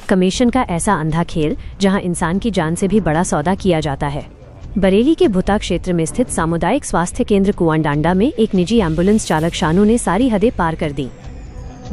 Commission का ऐसा अंधा खेल जहां इंसान की जान से भी बड़ा सौदा किया जाता है। बरेली के भुता क्षेत्र में स्थित सामुदायिक स्वास्थ्य केंद्र कुआंडांडा में एक निजी एम्बुलेंस चालक शानू ने सारी हदें पार कर दी।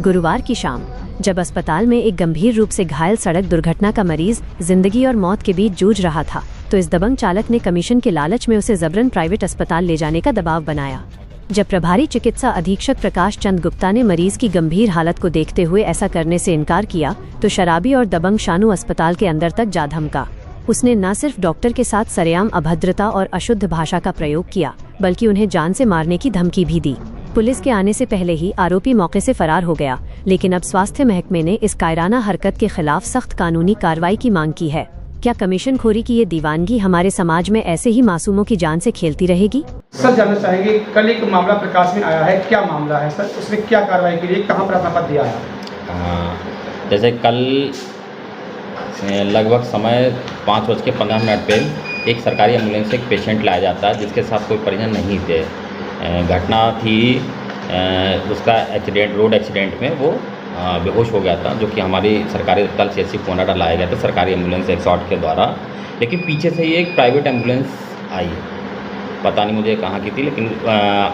गुरुवार की शाम जब अस्पताल में एक गंभीर रूप से घायल सड़क दुर्घटना का मरीज जिंदगी और मौत के बीच जूझ रहा था, तो इस दबंग चालक ने कमीशन के लालच में उसे जबरन प्राइवेट अस्पताल ले जाने का दबाव बनाया। जब प्रभारी चिकित्सा अधीक्षक प्रकाश चंद गुप्ता ने मरीज की गंभीर हालत को देखते हुए ऐसा करने से इनकार किया, तो शराबी और दबंग शानू अस्पताल के अंदर तक जा धमका। उसने न सिर्फ डॉक्टर के साथ सरेआम अभद्रता और अशुद्ध भाषा का प्रयोग किया, बल्कि उन्हें जान से मारने की धमकी भी दी। पुलिस के आने से पहले ही आरोपी मौके से फरार हो गया, लेकिन अब स्वास्थ्य महकमे ने इस कायराना हरकत के खिलाफ सख्त कानूनी कार्रवाई की मांग की है। क्या कमीशन खोरी की ये दीवानगी हमारे समाज में ऐसे ही मासूमों की जान से खेलती रहेगी? सर, जानना चाहेंगे, कल एक मामला प्रकाश में आया है, क्या मामला है सर? उसमें क्या कार्रवाई के लिए कहाँ प्रार्थना पत्र दिया है? जैसे कल लगभग समय 5:15 पे एक सरकारी एम्बुलेंस से एक पेशेंट लाया जाता है जिसके साथ कोई परिजन नहीं थे। घटना थी उसका रोड एक्सीडेंट में वो बेहोश हो गया था, जो कि हमारी सरकारी अस्पताल CHC कुआंडांडा लाया गया था सरकारी एम्बुलेंस 108 के द्वारा। लेकिन पीछे से ही एक प्राइवेट एम्बुलेंस आई, पता नहीं मुझे कहाँ की थी, लेकिन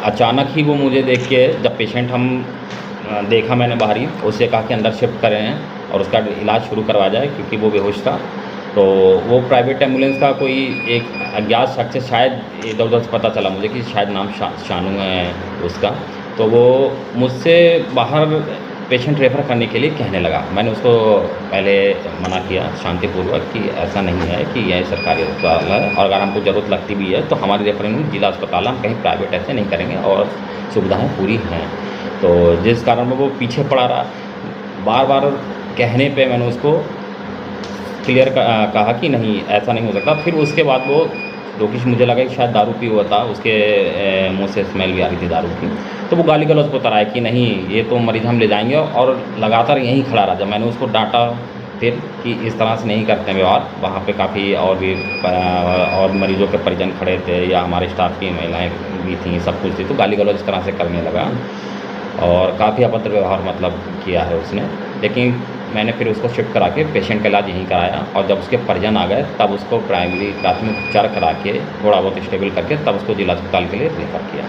अचानक ही वो मुझे देख के, जब पेशेंट हम देखा मैंने बाहरी, उससे कहा कि अंदर शिफ्ट करें और उसका इलाज शुरू करवाया जाए क्योंकि वो बेहोश था। तो वो प्राइवेट एम्बुलेंस का कोई एक अज्ञात शख्स से शायद इधर उधर से पता चला मुझे कि शायद नाम शानू है उसका। तो वो मुझसे बाहर पेशेंट रेफ़र करने के लिए कहने लगा। मैंने उसको पहले मना किया शांतिपूर्वक कि ऐसा नहीं है, कि यह सरकारी अस्पताल है और अगर हमको ज़रूरत लगती भी है तो हमारी रेफरेंस जिला अस्पताल, हम कहीं प्राइवेट ऐसे नहीं करेंगे और सुविधाएँ पूरी हैं। तो जिस कारण में वो पीछे पड़ा रहा, बार बार कहने पे मैंने उसको क्लियर कहा कि नहीं ऐसा नहीं हो सकता। फिर उसके बाद वो, जो कि मुझे लगा कि शायद दारू पी हुआ था, उसके मुंह से स्मेल भी आ रही थी दारू की, तो वो गाली गलौज पर उतर आया कि नहीं ये तो मरीज़ हम ले जाएंगे, और लगातार यहीं खड़ा रहा। जब मैंने उसको डांटा फिर कि इस तरह से नहीं करते हैं व्यवहार, वहाँ पे काफ़ी और भी और मरीजों के परिजन खड़े थे या हमारे स्टाफ की महिलाएँ भी थीं, सब कुछ थी, तो गाली गलौज इस तरह से करने लगा और काफ़ी अभद्र व्यवहार मतलब किया है उसने। लेकिन मैंने फिर उसको शिफ्ट करा के पेशेंट का इलाज यहीं कराया, और जब उसके परिजन आ गए तब उसको प्राथमिक उपचार करा के थोड़ा बहुत स्टेबल करके तब उसको जिला अस्पताल के लिए रेफर किया।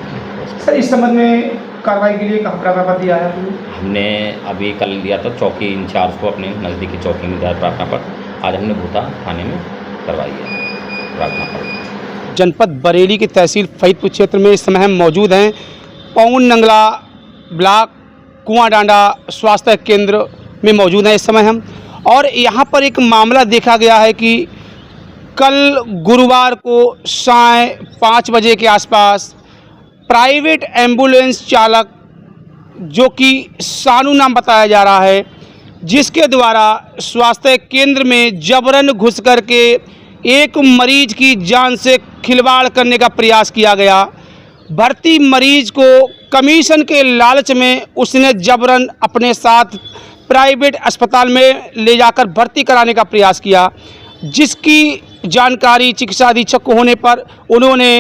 सर, इस संबंध में कार्रवाई के लिए कहाँ प्रार्थना पत्र दिया है? हमने अभी कल दिया था चौकी इंचार्ज को, अपने नज़दीकी चौकी में दिया प्रार्थना पत्र। आज हमने भूता थाने में करवाई है प्रार्थना पत्र। जनपद बरेली की तहसील फरीदपुर क्षेत्र में इस समय हम मौजूद हैं। पौन नंगला ब्लॉक कुआंडांडा स्वास्थ्य केंद्र में मौजूद हैं इस समय हम, और यहाँ पर एक मामला देखा गया है कि कल गुरुवार को साय 5 बजे के आसपास प्राइवेट एम्बुलेंस चालक, जो कि शानू नाम बताया जा रहा है, जिसके द्वारा स्वास्थ्य केंद्र में जबरन घुस करके एक मरीज की जान से खिलवाड़ करने का प्रयास किया गया। भर्ती मरीज को कमीशन के लालच में उसने जबरन अपने साथ प्राइवेट अस्पताल में ले जाकर भर्ती कराने का प्रयास किया, जिसकी जानकारी चिकित्सा अधीक्षक को होने पर उन्होंने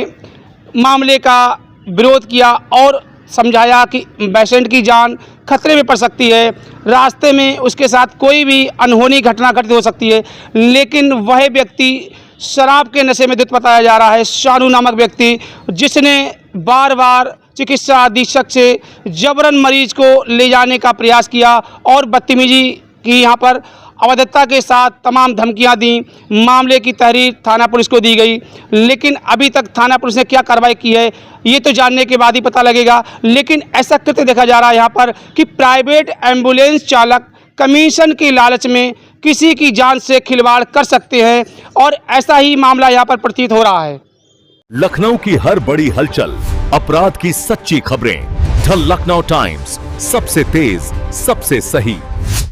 मामले का विरोध किया और समझाया कि पेशेंट की जान खतरे में पड़ सकती है, रास्ते में उसके साथ कोई भी अनहोनी घटना घटित हो सकती है। लेकिन वह व्यक्ति शराब के नशे में धुत बताया जा रहा है, शानू नामक व्यक्ति, जिसने बार बार चिकित्सा अधीक्षक से जबरन मरीज को ले जाने का प्रयास किया और बदतमीजी की, यहाँ पर अवैधता के साथ तमाम धमकियां दी। मामले की तहरीर थाना पुलिस को दी गई, लेकिन अभी तक थाना पुलिस ने क्या कार्रवाई की है ये तो जानने के बाद ही पता लगेगा। लेकिन ऐसा कृत्य देखा जा रहा है यहाँ पर कि प्राइवेट एम्बुलेंस चालक कमीशन की लालच में किसी की जान से खिलवाड़ कर सकते हैं, और ऐसा ही मामला यहाँ पर प्रतीत हो रहा है। लखनऊ की हर बड़ी हलचल, अपराध की सच्ची खबरें, द लखनऊ टाइम्स, सबसे तेज सबसे सही।